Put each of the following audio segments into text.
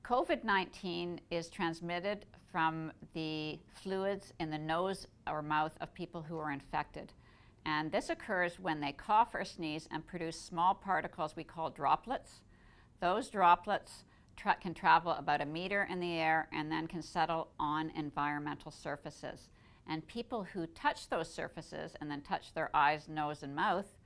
COVID-19 is transmitted from the fluids in the nose or mouth of people who are infected. And this occurs when they cough or sneeze and produce small particles we call droplets. Those droplets can travel about 1 meter in the air and then can settle on environmental surfaces. And people who touch those surfaces and then touch their eyes, nose, and mouth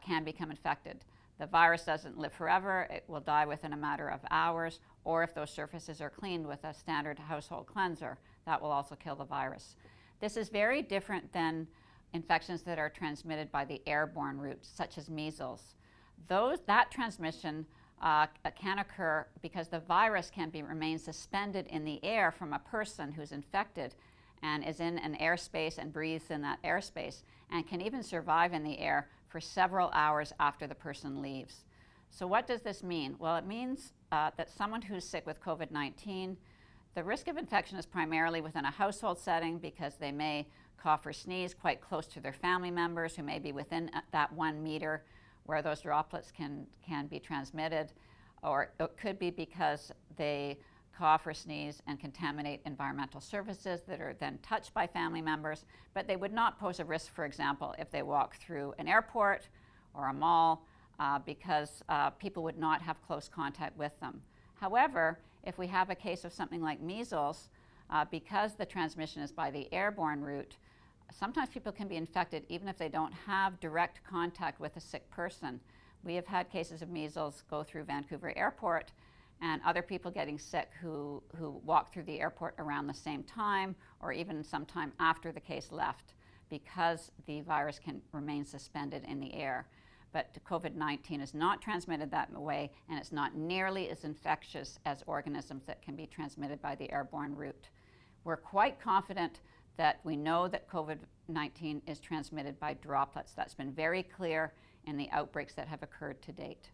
can become infected. The virus doesn't live forever. It will die within a matter of hours, or if those surfaces are cleaned with a standard household cleanser, that will also kill the virus. This is very different than infections that are transmitted by the airborne routes, such as measles. That transmission can occur because the virus can remain suspended in the air from a person who's infected and is in an airspace and breathes in that airspace, and can even survive in the air for several hours after the person leaves. So what does this mean? Well, it means that someone who's sick with COVID-19, the risk of infection is primarily within a household setting because they may cough or sneeze quite close to their family members who may be within that 1 meter where those droplets can be transmitted, or it could be because they cough or sneeze and contaminate environmental surfaces that are then touched by family members, but they would not pose a risk, for example, if they walk through an airport or a mall, because people would not have close contact with them. However, if we have a case of something like measles, because the transmission is by the airborne route, sometimes people can be infected even if they don't have direct contact with a sick person. We have had cases of measles go through Vancouver Airport, and other people getting sick who walked through the airport around the same time or even sometime after the case left, because the virus can remain suspended in the air. But COVID-19 is not transmitted that way, and it's not nearly as infectious as organisms that can be transmitted by the airborne route. We're quite confident that we know that COVID-19 is transmitted by droplets. That's been very clear in the outbreaks that have occurred to date.